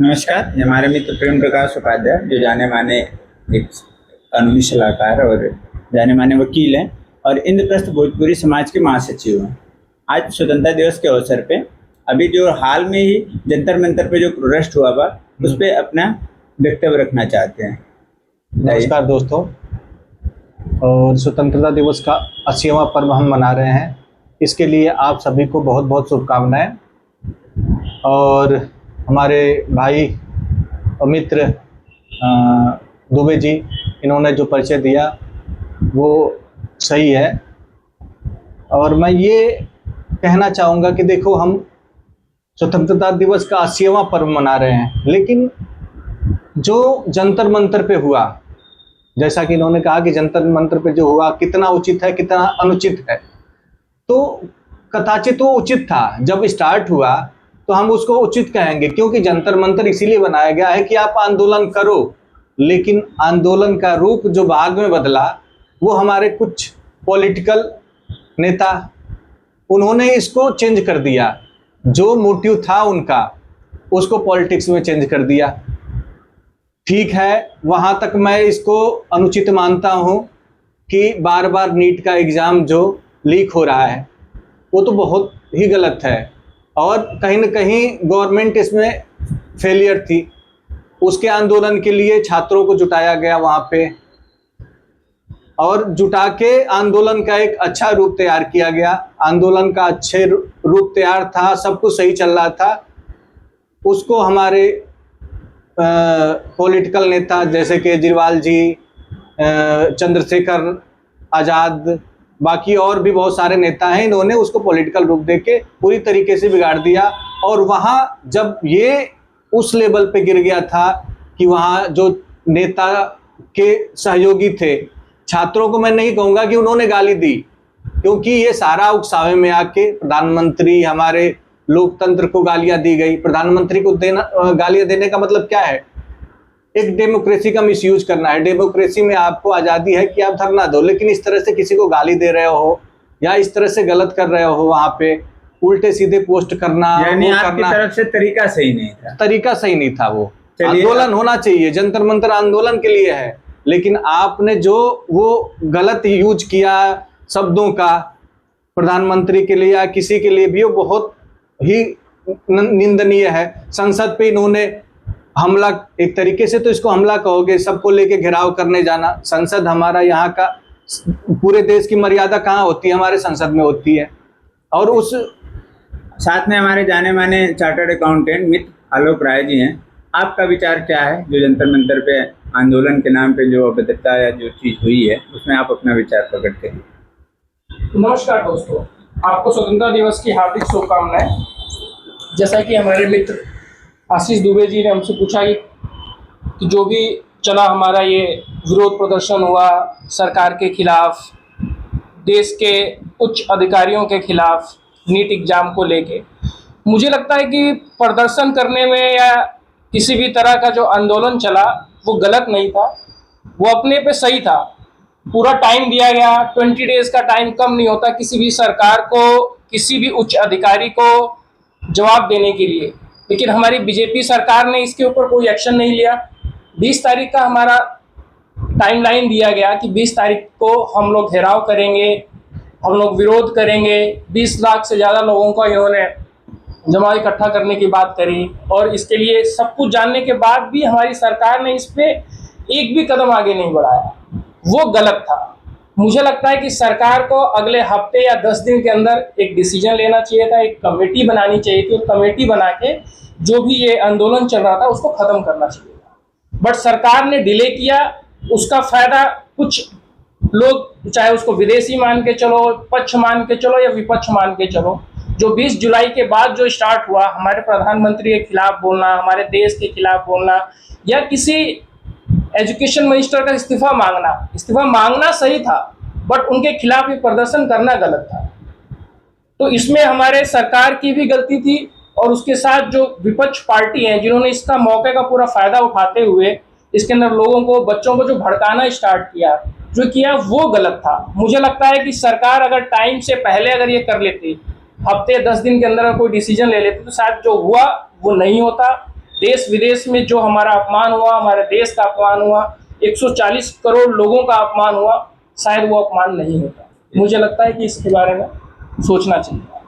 नमस्कार। ये हमारे मित्र प्रेम प्रकाश उपाध्याय जो जाने माने एक कानूनी सलाहकार और जाने माने वकील हैं और इंद्रप्रस्थ भोजपुरी समाज के महासचिव हैं। आज स्वतंत्रता दिवस के अवसर पे अभी जो हाल में ही जंतर मंतर पे जो प्रोटेस्ट हुआ बा उस पे अपना वक्तव्य रखना चाहते हैं। नमस्कार दोस्तों, और स्वतंत्रता दिवस का 80वां पर्व हम मना रहे हैं। इसके लिए आप सभी को बहुत बहुत शुभकामनाएं। और हमारे भाई और मित्र दुबे जी, इन्होंने जो परिचय दिया वो सही है। और मैं ये कहना चाहूँगा कि देखो, हम स्वतंत्रता दिवस का 80वां पर्व मना रहे हैं, लेकिन जो जंतर मंतर पे हुआ, जैसा कि इन्होंने कहा कि जंतर मंतर पे जो हुआ कितना उचित है कितना अनुचित है, तो कदाचित वो उचित था। जब स्टार्ट हुआ तो हम उसको उचित कहेंगे, क्योंकि जंतर मंतर इसीलिए बनाया गया है कि आप आंदोलन करो। लेकिन आंदोलन का रूप जो बाद में बदला वो हमारे कुछ पॉलिटिकल नेता, उन्होंने इसको चेंज कर दिया। जो मोटिव था उनका, उसको पॉलिटिक्स में चेंज कर दिया। ठीक है, वहाँ तक मैं इसको अनुचित मानता हूँ कि बार बार नीट का एग्ज़ाम जो लीक हो रहा है वो तो बहुत ही गलत है, और कहीं न कहीं गवर्नमेंट इसमें फेलियर थी। उसके आंदोलन के लिए छात्रों को जुटाया गया वहाँ पे, और जुटा के आंदोलन का एक अच्छा रूप तैयार किया गया। आंदोलन का अच्छे रूप तैयार था, सब कुछ सही चल रहा था। उसको हमारे पॉलिटिकल नेता जैसे केजरीवाल जी, चंद्रशेखर आज़ाद, बाकी और भी बहुत सारे नेता हैं, इन्होंने उसको पॉलिटिकल रूप देके पूरी तरीके से बिगाड़ दिया। और वहाँ जब ये उस लेवल पे गिर गया था कि वहाँ जो नेता के सहयोगी थे, छात्रों को मैं नहीं कहूँगा कि उन्होंने गाली दी, क्योंकि ये सारा उकसावे में आके प्रधानमंत्री, हमारे लोकतंत्र को गालियाँ दी गई। प्रधानमंत्री को गालियाँ देने का मतलब क्या है? एक डेमोक्रेसी का मिसयूज करना है। डेमोक्रेसी में आपको आज़ादी है कि आप धरना दो, लेकिन इस तरह से किसी को गाली दे रहे हो या इस तरह से गलत कर रहे हो, वहाँ पे उल्टे सीधे पोस्ट करना, यानी आपकी तरफ से तरीका सही नहीं था। तरीका सही नहीं था। वो आंदोलन होना चाहिए, जंतर मंतर आंदोलन के लिए है, लेकिन आपने जो वो गलत यूज किया शब्दों का प्रधानमंत्री के लिए या किसी के लिए भी, वो बहुत ही निंदनीय है। संसद पे इन्होंने हमला, एक तरीके से तो इसको हमला कहोगे, सबको लेके घेराव करने जाना। संसद हमारा यहाँ का, पूरे देश की मर्यादा कहाँ होती है? हमारे संसद में होती है। और उस साथ में हमारे जाने माने चार्टर्ड अकाउंटेंट मित्र आलोक राय जी हैं। आपका विचार क्या है जो जंतर मंतर पे आंदोलन के नाम पे जो अभद्रता या जो चीज़ हुई है उसमें आप अपना विचार प्रकट करें। नमस्कार दोस्तों, आपको स्वतंत्रता दिवस की हार्दिक शुभकामनाएं। जैसा कि हमारे मित्र आशीष दुबे जी ने हमसे पूछा कि जो भी चला हमारा ये विरोध प्रदर्शन हुआ सरकार के खिलाफ, देश के उच्च अधिकारियों के खिलाफ, नीट एग्जाम को लेके, मुझे लगता है कि प्रदर्शन करने में या किसी भी तरह का जो आंदोलन चला वो गलत नहीं था, वो अपने पे सही था। पूरा टाइम दिया गया, 20 डेज का टाइम कम नहीं होता किसी भी सरकार को, किसी भी उच्च अधिकारी को जवाब देने के लिए। लेकिन हमारी बीजेपी सरकार ने इसके ऊपर कोई एक्शन नहीं लिया। 20 तारीख का हमारा टाइमलाइन दिया गया कि 20 तारीख को हम लोग घेराव करेंगे, हम लोग विरोध करेंगे। 20 लाख से ज़्यादा लोगों का इन्होंने जमा इकट्ठा करने की बात करी, और इसके लिए सब कुछ जानने के बाद भी हमारी सरकार ने इस पर एक भी कदम आगे नहीं बढ़ाया। वो गलत था। मुझे लगता है कि सरकार को अगले हफ्ते या 10 दिन के अंदर एक डिसीजन लेना चाहिए था, एक कमेटी बनानी चाहिए थी, कमेटी बना के जो भी ये आंदोलन चल रहा था उसको खत्म करना चाहिए था। बट सरकार ने डिले किया। उसका फायदा कुछ लोग, चाहे उसको विदेशी मान के चलो, पक्ष मान के चलो या विपक्ष मान के चलो, जो 20 जुलाई के बाद जो स्टार्ट हुआ, हमारे प्रधानमंत्री के खिलाफ बोलना, हमारे देश के खिलाफ बोलना, या किसी एजुकेशन मिनिस्टर का इस्तीफा मांगना सही था, बट उनके खिलाफ ये प्रदर्शन करना गलत था। तो इसमें हमारे सरकार की भी गलती थी, और उसके साथ जो विपक्ष पार्टी हैं जिन्होंने इसका मौके का पूरा फायदा उठाते हुए इसके अंदर लोगों को, बच्चों को जो भड़काना स्टार्ट किया, जो किया वो गलत था। मुझे लगता है कि सरकार अगर टाइम से पहले अगर ये कर लेती, हफ्ते 10 दिन के अंदर कोई डिसीजन ले लेते, तो शायद जो हुआ वो नहीं होता। देश विदेश में जो हमारा अपमान हुआ, हमारे देश का अपमान हुआ, 140 करोड़ लोगों का अपमान हुआ, शायद वो अपमान नहीं होता। मुझे लगता है कि इसके बारे में सोचना चाहिए।